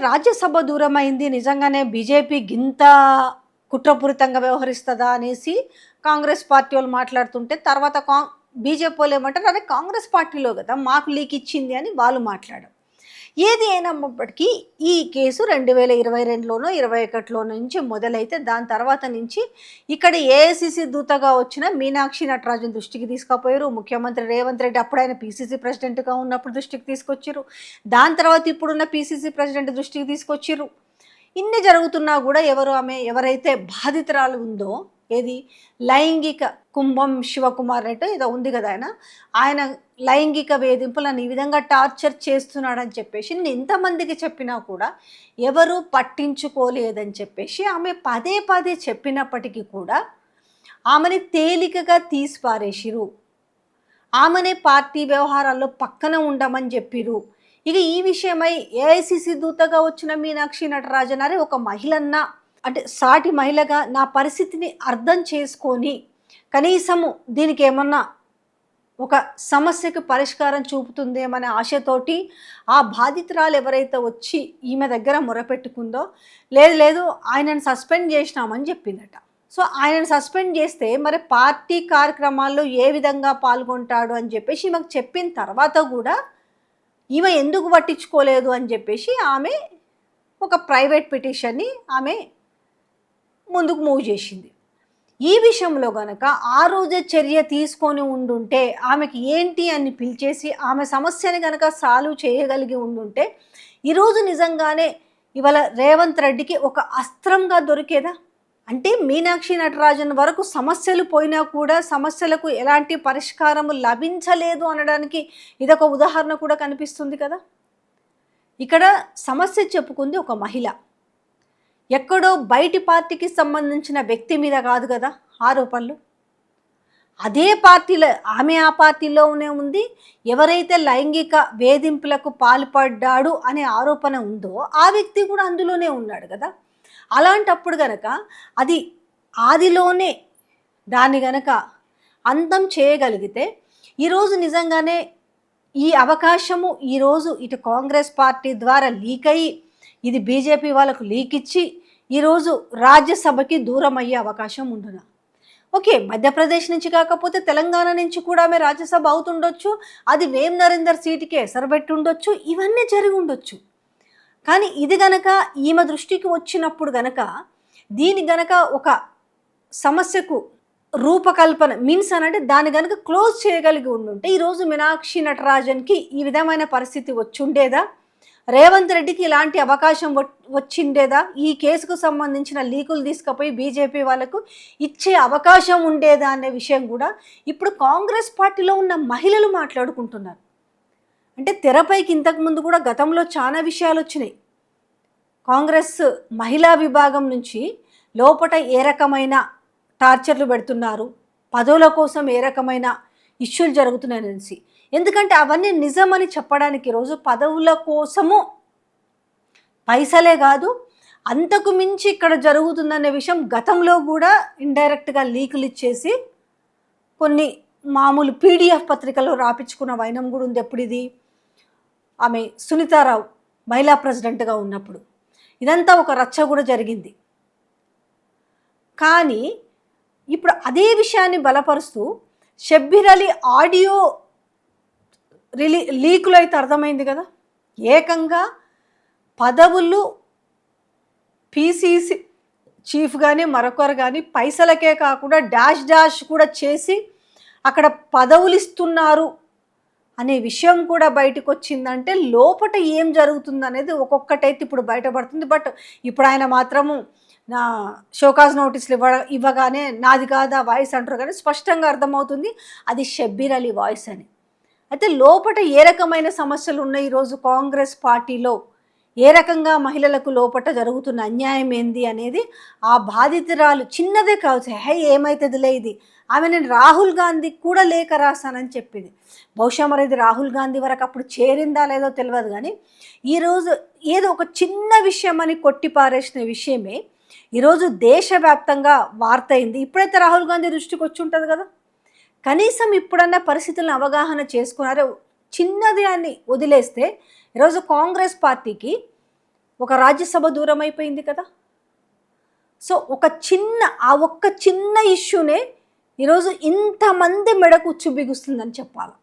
రాజ్యసభ దూరమైంది నిజంగానే బీజేపీ గింత కుట్రపూరితంగా వ్యవహరిస్తుందా అనేసి కాంగ్రెస్ పార్టీ వాళ్ళు మాట్లాడుతుంటే తర్వాత బీజేపీ వాళ్ళు ఏమంటారు, అదే కాంగ్రెస్ పార్టీలో కదా మాకు లీక్ ఇచ్చింది అని వాళ్ళు మాట్లాడారు. ఏది అయినప్పటికీ ఈ కేసు 2022లోనో 21లో నుంచి మొదలైతే దాని తర్వాత నుంచి ఇక్కడ ఏఐసిసి దూతగా వచ్చిన మీనాక్షి నటరాజన్ దృష్టికి తీసుకుపోయారు. ముఖ్యమంత్రి రేవంత్ రెడ్డి అప్పుడు ఆయన పీసీసీ ప్రెసిడెంట్గా ఉన్నప్పుడు దృష్టికి తీసుకొచ్చారు. దాని తర్వాత ఇప్పుడున్న పీసీసీ ప్రెసిడెంట్ దృష్టికి తీసుకొచ్చారు. ఇన్ని జరుగుతున్నా కూడా ఎవరైతే బాధితురాలు ఉందో, ఏది లైంగిక కుంభం శివకుమార్ అంటే ఏదో ఉంది కదా, ఆయన లైంగిక వేధింపులను ఈ విధంగా టార్చర్ చేస్తున్నాడని చెప్పేసి నేను ఎంతమందికి చెప్పినా కూడా ఎవరు పట్టించుకోలేదని చెప్పేసి ఆమె పదే పదే చెప్పినప్పటికీ కూడా ఆమెని తేలికగా తీసి పారేసిరు. ఆమెనే పార్టీ వ్యవహారాల్లో పక్కన ఉండమని చెప్పిరు. ఇక ఈ విషయమై ఏఐసిసి దూతగా వచ్చిన మీనాక్షి నటరాజన్ అరే ఒక మహిళన్నా అంటే సాటి మహిళగా నా పరిస్థితిని అర్థం చేసుకొని కనీసము దీనికి ఏమన్నా ఒక సమస్యకు పరిష్కారం చూపుతుందేమనే ఆశతోటి ఆ బాధితురాలు ఎవరైతే వచ్చి ఈమె దగ్గర మొరపెట్టుకుందో, లేదు ఆయనను సస్పెండ్ చేసినామని చెప్పిందట. సో ఆయనను సస్పెండ్ చేస్తే మరి పార్టీ కార్యక్రమాల్లో ఏ విధంగా పాల్గొంటాడు అని చెప్పేసి మాకు చెప్పిన తర్వాత కూడా ఈమె ఎందుకు పట్టించుకోలేదు అని చెప్పేసి ఆమె ఒక ప్రైవేట్ పిటిషన్ని ఆమె ముందుకు మూవ్ చేసింది. ఈ విషయంలో గనక ఆ రోజే చర్య తీసుకొని ఉండుంటే, ఆమెకి ఏంటి అని పిలిచేసి ఆమె సమస్యని కనుక సాల్వ్ చేయగలిగి ఉండుంటే ఈరోజు నిజంగానే ఇవాళ రేవంత్ రెడ్డికి ఒక అస్త్రంగా దొరికేదా? అంటే మీనాక్షి నటరాజన్ వరకు సమస్యలు పోయినా కూడా సమస్యలకు ఎలాంటి పరిష్కారం లభించలేదు అనడానికి ఇదొక ఉదాహరణ కూడా కనిపిస్తుంది కదా. ఇక్కడ సమస్య చెప్పుకుంది ఒక మహిళ, ఎక్కడో బయటి పార్టీకి సంబంధించిన వ్యక్తి మీద కాదు కదా ఆరోపణలు. అదే పార్టీలో ఆమె ఆ పార్టీలోనే ఉంది. ఎవరైతే లైంగిక వేధింపులకు పాల్పడ్డాడు అనే ఆరోపణ ఉందో ఆ వ్యక్తి కూడా అందులోనే ఉన్నాడు కదా. అలాంటప్పుడు గనక అది ఆదిలోనే దాన్ని గనక అంతం చేయగలిగితే ఈరోజు నిజంగానే ఈ అవకాశము ఈరోజు ఇటు కాంగ్రెస్ పార్టీ ద్వారా లీక్ అయ్యి ఇది బీజేపీ వాళ్ళకు లీక్ ఇచ్చి ఈరోజు రాజ్యసభకి దూరం అయ్యే అవకాశం ఉండునా? ఓకే, మధ్యప్రదేశ్ నుంచి కాకపోతే తెలంగాణ నుంచి కూడా ఆమె రాజ్యసభ అవుతుండొచ్చు, అది వేమ్ నరేందర్ సీటుకి ఎసరబెట్టి ఉండొచ్చు, ఇవన్నీ జరిగి ఉండొచ్చు. కానీ ఇది గనక ఈమె దృష్టికి వచ్చినప్పుడు గనక దీని గనక ఒక సమస్యకు రూపకల్పన మీన్స్ అనంటే దాన్ని గనక క్లోజ్ చేయగలిగి ఉండుంటే ఈరోజు మీనాక్షి నటరాజన్కి ఈ విధమైన పరిస్థితి వచ్చుండేదా? రేవంత్ రెడ్డికి ఇలాంటి అవకాశం వచ్చిండేదా? ఈ కేసుకు సంబంధించిన లీకులు తీసుకుపోయి బీజేపీ వాళ్ళకు ఇచ్చే అవకాశం ఉండేదా అనే విషయం కూడా ఇప్పుడు కాంగ్రెస్ పార్టీలో ఉన్న మహిళలు మాట్లాడుకుంటున్నారు. అంటే తెరపైకి ఇంతకుముందు కూడా గతంలో చాలా విషయాలు వచ్చినాయి. కాంగ్రెస్ మహిళా విభాగం నుంచి లోపట ఏ రకమైన టార్చర్లు పెడుతున్నారు, పదవుల కోసం ఏ రకమైన ఇష్యూలు జరుగుతున్నాయనేసి. ఎందుకంటే అవన్నీ నిజమని చెప్పడానికి ఈరోజు పదవుల కోసము పైసలే కాదు అంతకు మించి ఇక్కడ జరుగుతుందనే విషయం గతంలో కూడా ఇండైరెక్ట్గా లీకులు ఇచ్చేసి కొన్ని మామూలు పీడిఎఫ్ పత్రికలో రాపించుకున్న వైనం కూడా ఉంది. ఎప్పుడు ఇది ఆమె సునీతారావు మహిళా ప్రెసిడెంట్గా ఉన్నప్పుడు ఇదంతా ఒక రచ్చ కూడా జరిగింది. కానీ ఇప్పుడు అదే విషయాన్ని బలపరుస్తూ షబ్బీర్ అలీ ఆడియో లీకులు అయితే అర్థమైంది కదా. ఏకంగా పదవులు పీసీసీ చీఫ్ కానీ మరొకరు కానీ పైసలకే కాకుండా డాష్ కూడా చేసి అక్కడ పదవులు ఇస్తున్నారు అనే విషయం కూడా బయటకు వచ్చిందంటే లోపట ఏం జరుగుతుంది అనేది ఒక్కొక్కటైతే ఇప్పుడు బయటపడుతుంది. బట్ ఇప్పుడు ఆయన మాత్రము నా షోకాజ్ నోటీసులు ఇవ్వగానే నాది కాదా వాయిస్ అంటారు, కానీ స్పష్టంగా అర్థమవుతుంది అది షబ్బీర్ అలీ వాయిస్ అని. అయితే లోపట ఏ రకమైన సమస్యలు ఉన్నాయి ఈరోజు కాంగ్రెస్ పార్టీలో, ఏ రకంగా మహిళలకు లోపట జరుగుతున్న అన్యాయం ఏంది అనేది ఆ బాధితురాలు చిన్నదే కావచ్చు, ఏమవుతుందిలే ఇది ఆమె నేను రాహుల్ గాంధీకి కూడా లేఖ రాశానని చెప్పింది. బహుశా మరి ఇది రాహుల్ గాంధీ వరకు అప్పుడు చేరిందా లేదో తెలియదు, కానీ ఈరోజు ఏదో ఒక చిన్న విషయం అని కొట్టిపారేసిన విషయమే ఈరోజు దేశవ్యాప్తంగా వార్త అయింది. ఇప్పుడైతే రాహుల్ గాంధీ దృష్టికి వచ్చి ఉంటుంది కదా, కనీసం ఇప్పుడన్నా పరిస్థితులను అవగాహన చేసుకున్నారే. చిన్నది అని వదిలేస్తే ఈరోజు కాంగ్రెస్ పార్టీకి ఒక రాజ్యసభ దూరం అయిపోయింది కదా. సో ఒక్క చిన్న ఇష్యూనే ఈరోజు ఇంతమంది మెడకు ఉచ్చు బిగుస్తుందని చెప్పాలి.